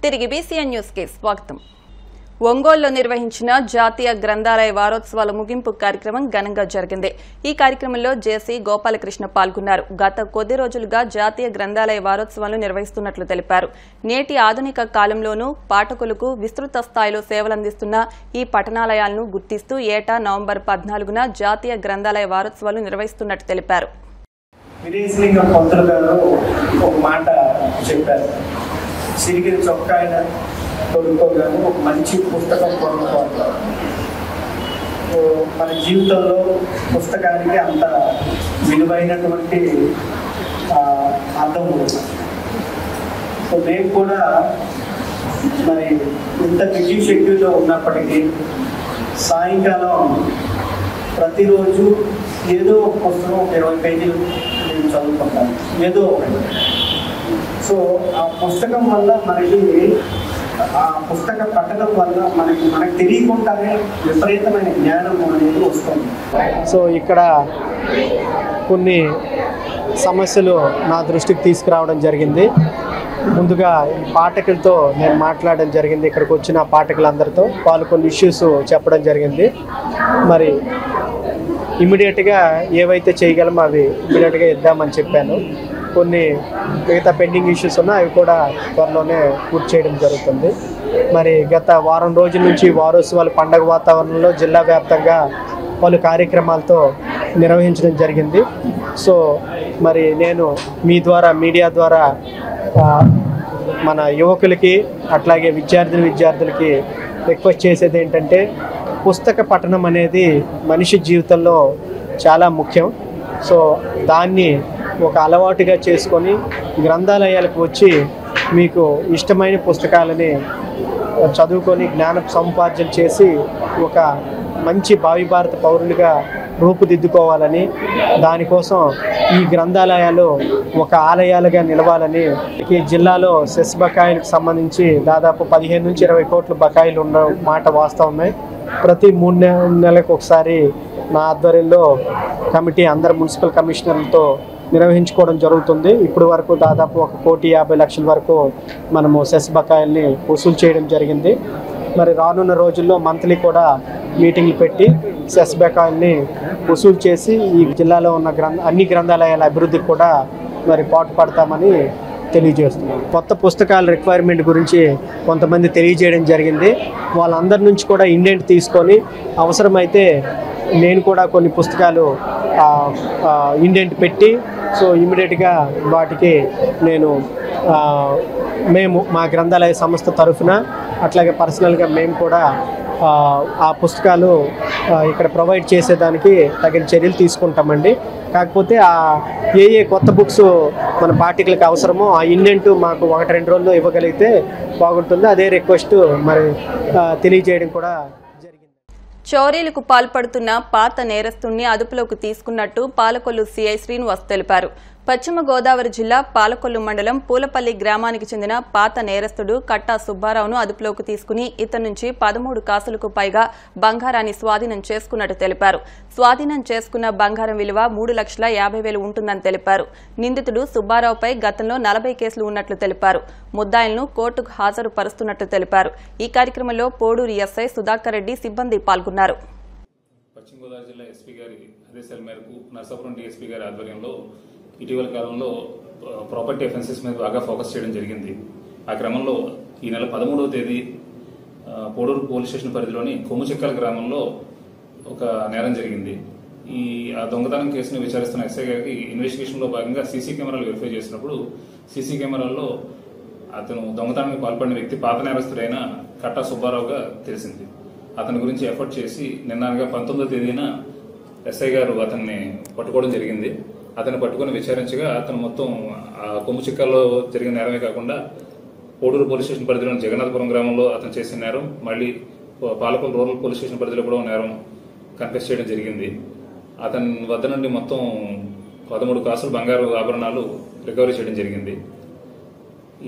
తిరిగి BCN news కి స్వాగతం. ఒంగోలులో నిర్వహించిన జాతీయ గ్రంథాలయ వారోత్సవాల ముగింపు కార్యక్రమం ఘనంగా జరిగింది. ఈ కార్యక్రమంలో జేసీ గోపాలకృష్ణ పాల్గొన్నారు. గత కొద్ది రోజులుగా జాతీయ గ్రంథాలయ వారోత్సవాలు నిర్వహిస్తున్నట్లు తెలిపారు. నేటి ఆధునిక కాలంలోనూ పాఠకులకు విస్తృత స్థాయిలో సేవలందిస్తున్న ఈ పఠనాలయాలను గుర్తిస్తూ ఏటా నవంబర్ 14న జాతీయ గ్రంథాలయ వారోత్సవాలు నిర్వహిస్తున్నట్టు తెలిపారు. సిరిగిరి చొక్కాయన కొనుక్కోగానే ఒక మంచి పుస్తకం కొనుక్కోవాలి. మన జీవితంలో పుస్తకానికి అంత విలువైనటువంటి అర్థం ఉంది. సో మేము కూడా మరి ఇంత బిజీ షెడ్యూల్లో ఉన్నప్పటికీ సాయంకాలం ప్రతిరోజు ఏదో ఒక పుస్తకం 20 పేజీలు నేను చదువుకుంటాను, ఏదో ఒకటి. సో ఆ పుస్తకం వల్ల మనకి ఆ పుస్తక పఠనం వల్ల మనకు తెలియకుండానే విపరీతమైన జ్ఞానం అనేది వస్తుంది. సో ఇక్కడ కొన్ని సమస్యలు నా దృష్టికి తీసుకురావడం జరిగింది. ముందుగా ఈ పాఠకులతో నేను మాట్లాడడం జరిగింది. ఇక్కడికి వచ్చిన పాఠకులందరితో వాళ్ళు కొన్ని ఇష్యూస్ చెప్పడం జరిగింది. మరి ఇమీడియట్గా ఏవైతే చేయగలమో అవి ఇమీడియట్గా ఇద్దామని చెప్పాను. కొన్ని మిగతా పెండింగ్ ఇష్యూస్ ఉన్నా అవి కూడా త్వరలోనే పూర్తి చేయడం జరుగుతుంది. మరి గత వారం రోజుల నుంచి వారోత్సవాలు పండగ వాతావరణంలో జిల్లా వ్యాప్తంగా పలు కార్యక్రమాలతో నిర్వహించడం జరిగింది. సో మరి నేను మీ ద్వారా మీడియా ద్వారా మన యువకులకి అట్లాగే విద్యార్థులకి రిక్వెస్ట్ చేసేది ఏంటంటే, పుస్తక పఠనం అనేది మనిషి జీవితంలో చాలా ముఖ్యం. సో దాన్ని ఒక అలవాటుగా చేసుకొని గ్రంథాలయాలకు వచ్చి మీకు ఇష్టమైన పుస్తకాలని చదువుకొని జ్ఞాన సముపార్జన చేసి ఒక మంచి భావి భారత పౌరులుగా రూపుదిద్దుకోవాలని, దానికోసం ఈ గ్రంథాలయాలు ఒక ఆలయాలుగా నిలవాలని. ఈ జిల్లాలో సెస్ బకాయిలకు సంబంధించి దాదాపు 15 నుంచి 20 కోట్ల బకాయిలు ఉన్న మాట వాస్తవమే. ప్రతి 3 నెలలకు ఒకసారి నా ఆధ్వర్యంలో కమిటీ అందరు మున్సిపల్ కమిషనర్లతో నిర్వహించుకోవడం జరుగుతుంది. ఇప్పుడు వరకు దాదాపు 1,50,00,000 వరకు మనము సెస్ బకాయిల్ని వసూలు చేయడం జరిగింది. మరి రానున్న రోజుల్లో మంత్లీ కూడా మీటింగ్లు పెట్టి సెస్ బకాయిల్ని వసూలు చేసి ఈ జిల్లాలో ఉన్న అన్ని గ్రంథాలయాల అభివృద్ధికి కూడా మరి పాటుపడతామని తెలియజేస్తున్నాం. కొత్త పుస్తకాల రిక్వైర్మెంట్ గురించి కొంతమంది తెలియజేయడం జరిగింది. వాళ్ళందరి నుంచి కూడా ఇండెంట్ తీసుకొని అవసరమైతే నేను కూడా కొన్ని పుస్తకాలు ఇండెంట్ పెట్టి సో ఇమీడియట్గా వాటికి మేము మా గ్రంథాలయ సంస్థ తరఫున అట్లాగే పర్సనల్గా మేము కూడా ఆ పుస్తకాలు ఇక్కడ ప్రొవైడ్ చేసేదానికి తగిన చర్యలు తీసుకుంటామండి. కాకపోతే ఏ కొత్త బుక్స్ మన పాఠకులకు అవసరమో ఆ ఇండెంట్ మాకు 1-2 రోజుల్లో ఇవ్వగలిగితే బాగుంటుంది. అదే రిక్వెస్ట్ మరి తెలియజేయడం కూడా జరిగింది. చోరీలకు పాల్పడుతున్న పాత నేరస్తుణ్ణి అదుపులోకి తీసుకున్నట్టు పాలకొల్లు సీఐ శ్రీనివాస్ తెలిపారు. పశ్చిమ గోదావరి జిల్లా పాలకొల్లు మండలం పూలపల్లి గ్రామానికి చెందిన పాత నేరస్తుడు కట్టా సుబ్బారావును అదుపులోకి తీసుకుని ఇతని నుంచి 13 కాసులకు పైగా బంగారాన్ని స్వాధీనం చేసుకున్నట్టు తెలిపారు. స్వాధీనం చేసుకున్న బంగారం విలువ 3,50,000 ఉంటుందని తెలిపారు. నిందితుడు సుబ్బారావుపై గతంలో 40 కేసులు ఉన్నట్లు తెలిపారు. ముద్దాయిలను కోర్టుకు హాజరుపరుస్తున్నట్లు తెలిపారు. ఈ కార్యక్రమంలో పోడూరు ఎస్ఐ సుధాకర్ రెడ్డి సిబ్బంది పాల్గొన్నారు. పశ్చిమ గోదావరి జిల్లా ఎస్పీ గారి ఆదేశాల మేరకు నర్సాపురం డీఎస్పీ గారి ఆధ్వర్యంలో ఇటీవల కాలంలో ప్రాపర్టీ అఫెన్సెస్ మీద బాగా ఫోకస్ చేయడం జరిగింది. ఆ క్రమంలో ఈ నెల 13వ తేదీ పోడూరు పోలీస్ స్టేషన్ పరిధిలోని కొమ్ముచెక్కల గ్రామంలో ఒక నేరం జరిగింది. ఆ దొంగతనం కేసును విచారిస్తున్న ఎస్ఐ గారికి ఇన్వెస్టిగేషన్లో భాగంగా సీసీ కెమెరాలు వెరిఫై చేసినప్పుడు సీసీ కెమెరాల్లో అతను దొంగతనానికి పాల్పడిన వ్యక్తి పాత నేరస్తుడైన కట్టా సుబ్బారావుగా తెలిసింది. అతని గురించి ఎఫర్ట్ చేసి నిన్నగా 19వ తేదీన ఎస్ఐ గారు అతన్ని పట్టుకోవడం జరిగింది. అతను పట్టుకుని విచారించగా అతను మొత్తం కొమ్ముచిక్కల్లో జరిగిన నేరమే కాకుండా పోడూరు పోలీస్ స్టేషన్ పరిధిలోని జగన్నాథపురం గ్రామంలో అతను చేసిన నేరం, మళ్ళీ పాలకొల్లు రూరల్ పోలీస్ స్టేషన్ పరిధిలో కూడా నేరం కన్ఫెస్ చేయడం జరిగింది. అతని వద్ద నుండి మొత్తం 13 కాసులు బంగారు ఆభరణాలు రికవరీ చేయడం జరిగింది.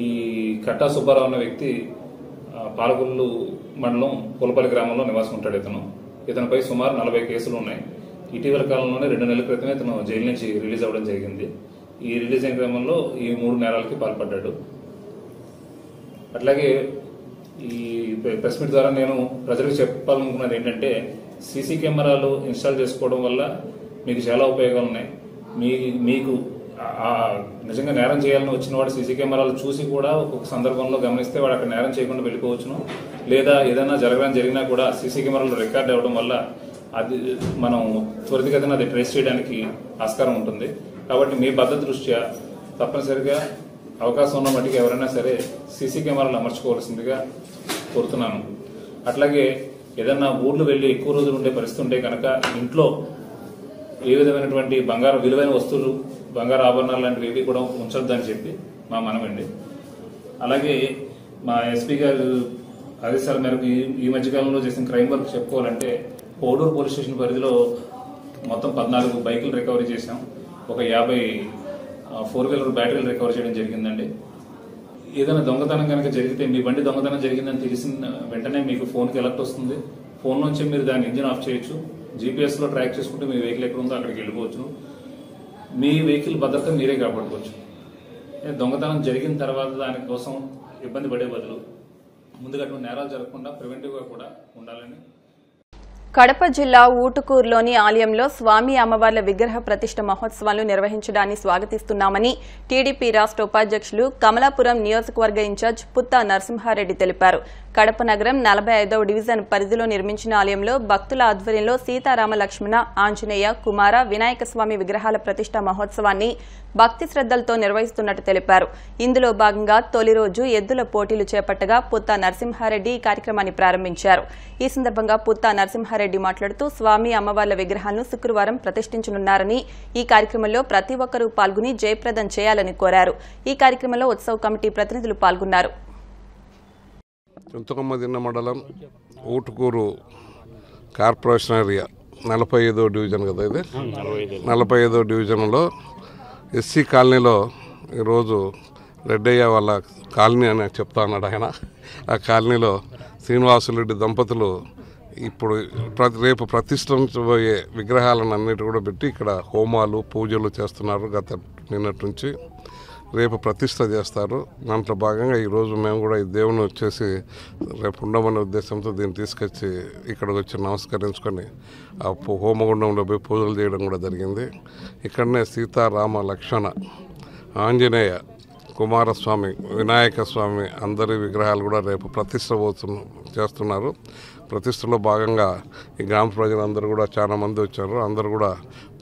ఈ కట్టా సుబ్బారావు అన్న వ్యక్తి పాలకొల్లు మండలం పూలపల్లి గ్రామంలో నివాసం ఉంటాడు. ఇతనిపై సుమారు 40 కేసులు ఉన్నాయి. ఇటీవల కాలంలోనే 2 నెలల క్రితమే ఇతను జైలు నుంచి రిలీజ్ అవ్వడం జరిగింది. ఈ రిలీజ్ అయిన క్రమంలో ఈ 3 నేరాలకి పాల్పడ్డాడు. అట్లాగే ఈ ప్రెస్ మీట్ ద్వారా నేను ప్రజలకు చెప్పాలనుకున్నది ఏంటంటే సీసీ కెమెరాలు ఇన్స్టాల్ చేసుకోవడం వల్ల మీకు చాలా ఉపయోగాలు ఉన్నాయి. మీకు నిజంగా నేరం చేయాలని వచ్చిన వాడు సీసీ కెమెరాలు చూసి కూడా ఒక్కొక్క సందర్భంలో గమనిస్తే వాడు అక్కడ నేరం చేయకుండా వెళ్ళిపోవచ్చును. లేదా ఏదైనా జరిగినా కూడా సీసీ కెమెరాలు రికార్డ్ అవ్వడం వల్ల అది మనం త్వరితగతిన అది ట్రేస్ చేయడానికి ఆస్కారం ఉంటుంది. కాబట్టి మీ భద్రత దృష్ట్యా తప్పనిసరిగా అవకాశం ఉన్న మట్టికి ఎవరైనా సరే సీసీ కెమెరాలు అమర్చుకోవాల్సిందిగా కోరుతున్నాను. అట్లాగే ఏదన్నా ఊర్లు వెళ్ళి ఎక్కువ రోజులు ఉండే పరిస్థితి ఉంటే కనుక ఇంట్లో ఏ విధమైనటువంటి బంగారం విలువైన వస్తువులు బంగారు ఆభరణాలు లాంటివి ఏవి కూడా ఉంచొద్దని చెప్పి మా మనమండి. అలాగే మా ఎస్పీ గారు ఆదేశాల మేరకు ఈ మధ్యకాలంలో చేసిన క్రైమ్ వర్క్ చెప్పుకోవాలంటే కోడూరు పోలీస్ స్టేషన్ పరిధిలో మొత్తం 14 బైకులు రికవరీ చేశాం. ఒక 50 4-వీలర్ బ్యాటరీలు రికవర్ చేయడం జరిగిందండి. ఏదైనా దొంగతనం కనుక జరిగితే మీ బండి దొంగతనం జరిగిందని తెలిసిన వెంటనే మీకు ఫోన్కి అలర్ట్ వస్తుంది. ఫోన్ నుంచి మీరు దాని ఇంజిన్ ఆఫ్ చేయొచ్చు. జీపీఎస్లో ట్రాక్ చేసుకుంటే మీ వెహికల్ ఎక్కడ ఉందో అక్కడికి వెళ్ళిపోవచ్చు. మీ వెహికల్ భద్రత మీరే కాపాడుకోవచ్చు. దొంగతనం జరిగిన తర్వాత దానికోసం ఇబ్బంది పడే బదులు ముందుగా నేరాలు జరగకుండా ప్రివెంటివ్గా కూడా ఉండాలని. కడప జిల్లా ఊటుకూరులోని ఆలయంలో స్వామి అమ్మవార్ల విగ్రహ ప్రతిష్ఠ మహోత్సవాలను నిర్వహించడాన్ని స్వాగతిస్తున్నామని టీడీపీ రాష్ట్ర ఉపాధ్యక్షులు కమలాపురం నియోజకవర్గ ఇన్ఛార్జ్ పుత్తా నరసింహారెడ్డి తెలిపారు. కడప నగరం 45వ డివిజన్ పరిధిలో నిర్మించిన ఆలయంలో భక్తుల ఆధ్వర్యంలో సీతారామ లక్ష్మణ ఆంజనేయ కుమార వినాయక స్వామి విగ్రహాల ప్రతిష్ఠ మహోత్సవాన్ని భక్తి శ్రద్దలతో నిర్వహిస్తున్నట్టు తెలిపారు. ఇందులో భాగంగా తొలి రోజు ఎద్దుల పోటీలు చేపట్టగా పుత్తా నరసింహారెడ్డి ఈ కార్యక్రమాన్ని ప్రారంభించారు. ఈ సందర్భంగా పుత్తా నరసింహారెడ్డి మాట్లాడుతూ స్వామి అమ్మవార్ల విగ్రహాలను శుక్రవారం ప్రతిష్ఠించనున్నారని ఈ కార్యక్రమంలో ప్రతి ఒక్కరూ పాల్గొని జయప్రదం చేయాలని కోరారు. ఈ కార్యక్రమంలో ఉత్సవ కమిటీ ప్రతినిధులు పాల్గొన్నారు. చింతకొమ్మదిన్న మండలం ఊటుకూరు కార్పొరేషన్ ఏరియా 45వ డివిజన్ కదా ఇది. 45వ డివిజన్లో ఎస్సీ కాలనీలో ఈరోజు రెడ్డయ్య వాళ్ళ కాలనీ అని చెప్తా ఉన్నాడు ఆయన. ఆ కాలనీలో శ్రీనివాసులరెడ్డి దంపతులు ఇప్పుడు రేపు ప్రతిష్ఠించబోయే విగ్రహాలను అన్నిటి కూడా పెట్టి ఇక్కడ హోమాలు పూజలు చేస్తున్నారు. నిన్నటి నుంచి రేపు ప్రతిష్ఠ చేస్తారు. దాంట్లో భాగంగా ఈరోజు మేము కూడా ఈ దేవుని వచ్చేసి రేపు ఉండమనే ఉద్దేశంతో దీన్ని తీసుకొచ్చి ఇక్కడికి వచ్చి నమస్కరించుకొని ఆ హోమగుండంలో పోయి పూజలు చేయడం కూడా జరిగింది. ఇక్కడనే సీతారామ లక్ష్మణ ఆంజనేయ కుమారస్వామి వినాయక స్వామి అందరి విగ్రహాలు కూడా రేపు ప్రతిష్ఠ చేస్తున్నారు. ప్రతిష్టలో భాగంగా ఈ గ్రామ ప్రజలందరూ కూడా చాలా మంది వచ్చారు. అందరూ కూడా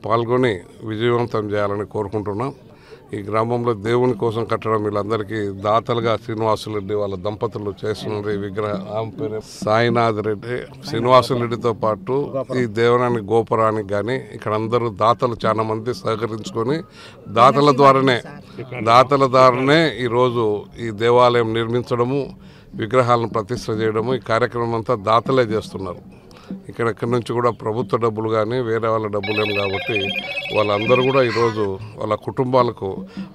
పాల్గొని విజయవంతం చేయాలని కోరుకుంటున్నాం. ఈ గ్రామంలో దేవుని కోసం కట్టడం వీళ్ళందరికీ దాతలుగా శ్రీనివాసులరెడ్డి వాళ్ళ దంపతులు చేస్తున్నారు. ఈ విగ్రహం పేరు సాయినాథ్ రెడ్డి. శ్రీనివాసులరెడ్డితో పాటు ఈ దేవాలయానికి గోపురానికి కానీ ఇక్కడ అందరూ దాతలు చాలా మంది సహకరించుకొని దాతల ద్వారానే ఈరోజు ఈ దేవాలయం నిర్మించడము విగ్రహాలను ప్రతిష్ఠ చేయడము ఈ కార్యక్రమం అంతా దాతలే చేస్తున్నారు. ఇక్కడి నుంచి కూడా ప్రభుత్వ డబ్బులు కానీ వేరే వాళ్ళ డబ్బులు ఏం కాబట్టి వాళ్ళందరూ కూడా ఈరోజు వాళ్ళ కుటుంబాలకు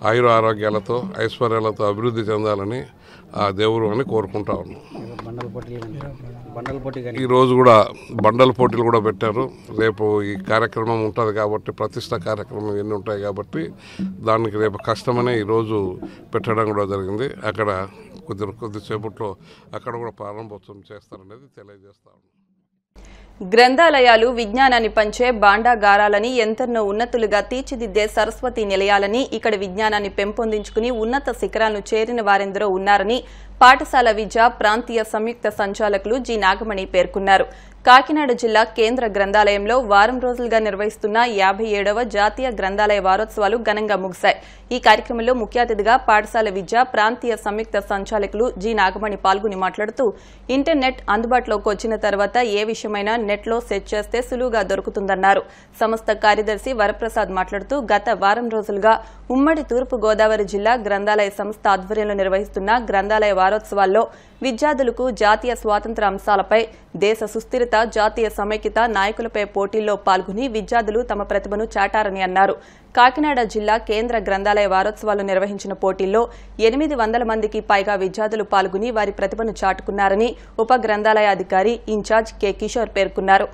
ఆయుర ఆరోగ్యాలతో ఐశ్వర్యాలతో అభివృద్ధి చెందాలని ఆ దేవుడు అని కోరుకుంటా ఉన్నాం. ఈరోజు కూడా బండల పోటీలు కూడా పెట్టారు. రేపు ఈ కార్యక్రమం ఉంటుంది కాబట్టి ప్రతిష్ట కార్యక్రమం ఎన్ని ఉంటాయి కాబట్టి దానికి రేపు కష్టమనే ఈరోజు పెట్టడం కూడా జరిగింది. అక్కడ కొద్దిసేపట్లో అక్కడ కూడా ప్రారంభోత్సవం చేస్తారనేది తెలియజేస్తాను. గ్రంథాలయాలు విజ్ఞానాన్ని పంచే భాండాగారాలని ఎంతెన్నో ఉన్నతులుగా తీర్చిదిద్దే సరస్వతి నిలయాలని ఇక్కడ విజ్ఞానాన్ని పెంపొందించుకుని ఉన్నత శిఖరాలను చేరిన వారెందరో ఉన్నారని పాఠశాల విద్య ప్రాంతీయ సంయుక్త సంచాలకులు జి నాగమణి పేర్కొన్నారు. కాకినాడ జిల్లా కేంద్ర గ్రంథాలయంలో వారం రోజులుగా నిర్వహిస్తున్న 57వ జాతీయ గ్రంథాలయ వారోత్సవాలు ఘనంగా ముగిశాయి. ఈ కార్యక్రమంలో ముఖ్య అతిథిగా పాఠశాల విద్య ప్రాంతీయ సంయుక్త సంచాలకులు జి నాగమణి పాల్గొని మాట్లాడుతూ ఇంటర్నెట్ అందుబాటులోకి వచ్చిన తర్వాత ఏ విషయమైనా నెట్లో సెర్చ్ చేస్తే సులువుగా దొరుకుతుందన్నారు. సంస్థ కార్యదర్శి వరప్రసాద్ మాట్లాడుతూ గత వారం రోజులుగా ఉమ్మడి తూర్పు గోదావరి జిల్లా గ్రంథాలయ సంస్థ ఆధ్వర్యంలో నిర్వహిస్తున్న గ్రంథాలయ వారోత్సవాల్లో విద్యార్థులకు జాతీయ స్వాతంత్ర అంశాలపై దేశ సుస్థిరత జాతీయ సమైక్యత నాయకులపై పోటీల్లో పాల్గొని విద్యార్థులు తమ ప్రతిభను చాటారని అన్నారు. కాకినాడ జిల్లా కేంద్ర గ్రంథాలయ వారోత్సవాలు నిర్వహించిన పోటీల్లో 800 మందికి పైగా విద్యార్థులు పాల్గొని వారి ప్రతిభను చాటుకున్నారని ఉప గ్రంథాలయ అధికారి ఇన్ఛార్జ్ కె కిషోర్ పేర్కొన్నారు.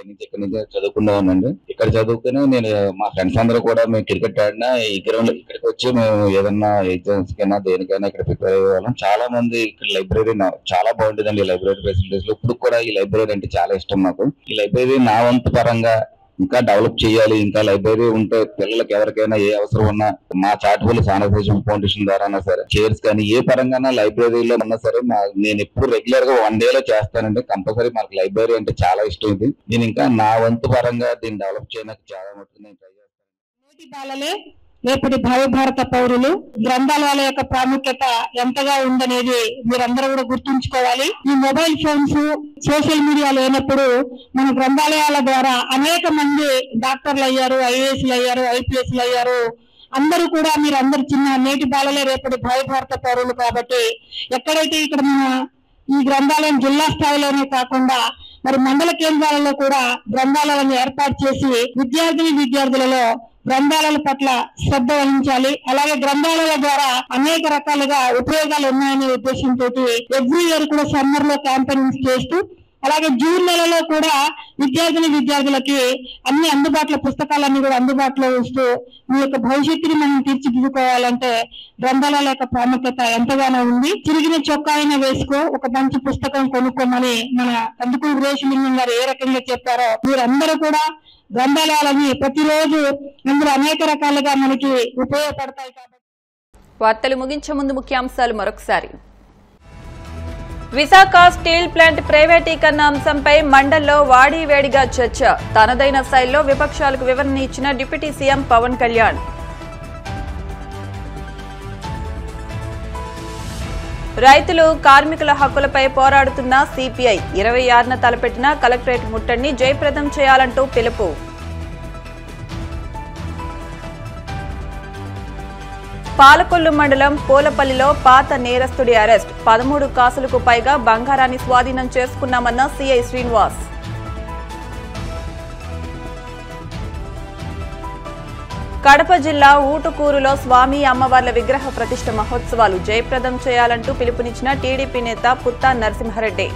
నుంచి ఇక్కడ నుంచి చదువుకున్నానండి. ఇక్కడ చదువుకుని నేను మా ఫ్రెండ్స్ అందరూ కూడా మేము క్రికెట్ ఆడినా ఈ గ్రౌండ్ ఇక్కడికి వచ్చి మేము ఏదన్నా ఎగ్జామ్స్ కైనా దేనికైనా ఇక్కడ ప్రిపేర్ అయ్యే వాళ్ళం. చాలా మంది ఇక్కడ లైబ్రరీ చాలా బాగుంటుందండి. ఈ లైబ్రరీ ఫెసిలిటీస్ లో ఇప్పుడు కూడా ఈ లైబ్రరీ అంటే చాలా ఇష్టం నాకు. ఈ లైబ్రరీ నా వంతు పరంగా ఇంకా డెవలప్ చేయాలి. ఇంకా లైబ్రరీ ఉంటే పిల్లలకి ఎవరికైనా ఏ అవసరం ఉన్నా మా చారిటబుల్ సానిటైజేషన్ ఫౌండేషన్ ద్వారా సరే చైర్స్ కానీ ఏ పరంగా లైబ్రరీలో ఉన్నా సరే నేను ఎప్పుడు రెగ్యులర్ గా 1 day చేస్తానండి. కంపల్సరీ మనకు లైబ్రరీ అంటే చాలా ఇష్టం. ఇది నేను ఇంకా నా వంతు పరంగా దీన్ని డెవలప్ చేయడానికి చాలా మటుకు నేను ట్రై చేస్తాను. రేపటి భారత పౌరులు గ్రంథాలయాల యొక్క ప్రాముఖ్యత ఎంతగా ఉందనేది మీరందరూ కూడా గుర్తుంచుకోవాలి. ఈ మొబైల్ ఫోన్స్ సోషల్ మీడియా లేనప్పుడు మన గ్రంథాలయాల ద్వారా అనేక మంది డాక్టర్లు అయ్యారు, ఐఏఎస్లు అయ్యారు, ఐపీఎస్లు అయ్యారు. అందరూ కూడా మీరందరూ చిన్న నేటి బాలలే రేపటి భారత పౌరులు. కాబట్టి ఎక్కడైతే ఇక్కడ మన ఈ గ్రంథాలయం జిల్లా స్థాయిలోనే కాకుండా మరి మండల కేంద్రాలలో కూడా గ్రంథాలయాలను ఏర్పాటు చేసి విద్యార్థులలో గ్రంథాలయాల పట్ల శ్రద్ధ వహించాలి. అలాగే గ్రంథాలయాల ద్వారా అనేక రకాలుగా ఉపయోగాలు ఉన్నాయనే ఉద్దేశంతో ఎవ్రీ ఇయర్ కూడా సమ్మర్ లో క్యాంపెయినింగ్ చేస్తూ అలాగే జూన్ నెలలో కూడా విద్యార్థులకి అన్ని అందుబాటులో పుస్తకాలన్నీ కూడా అందుబాటులో ఉంటూ మీ యొక్క భవిష్యత్తుని మనం తీర్చిదిద్దుకోవాలంటే గ్రంథాలయాల యొక్క ప్రాముఖ్యత ఎంతగానో ఉంది. చిరిగిన చొక్కా అయినా వేసుకో, ఒక మంచి పుస్తకం కొనుక్కోమని మన కందుకూరి వీరేశలింగం గారు ఏ రకంగా చెప్పారో మీరందరూ కూడా గ్రంథాలయాలని ప్రతిరోజు అందులో అనేక రకాలుగా మనకి ఉపయోగపడతాయి. కాబట్టి వార్తలు ముగించే ముందు ముఖ్యాంశాలు మరొకసారి. విశాఖ స్టీల్ ప్లాంట్ ప్రైవేటీకరణ అంశంపై మండల్లో వాడివేడిగా చర్చ. తనదైన శైలిలో విపక్షాలకు వివరణ ఇచ్చిన డిప్యూటీ సీఎం పవన్ కళ్యాణ్. రైతులు కార్మికుల హక్కులపై పోరాడుతున్న సిపిఐ 26న తలపెట్టిన కలెక్టరేట్ ముట్టడిని జయప్రదం చేయాలంటూ పిలుపు. పాలకొల్లు మండలం పూలపల్లిలో పాత నేరస్తుడి అరెస్ట్. 13 కాసులకు పైగా బంగారాన్ని స్వాధీనం చేసుకున్నామన్న సిఐ శ్రీనివాస్. కడప జిల్లా ఊటుకూరులో స్వామి అమ్మవార్ల విగ్రహ ప్రతిష్ఠ మహోత్సవాలు జయప్రదం చేయాలంటూ పిలుపునిచ్చిన టీడీపీ నేత పుత్తా నరసింహారెడ్డి.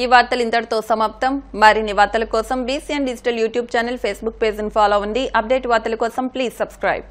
ఈ వార్తలు ఇంతటితో సమాప్తం. మరిన్ని వార్తల కోసం BCN digital YouTube channel, Facebook page ని ఫాలో అవ్వండి. అప్డేట్ వార్తల కోసం ప్లీజ్ సబ్స్క్రైబ్.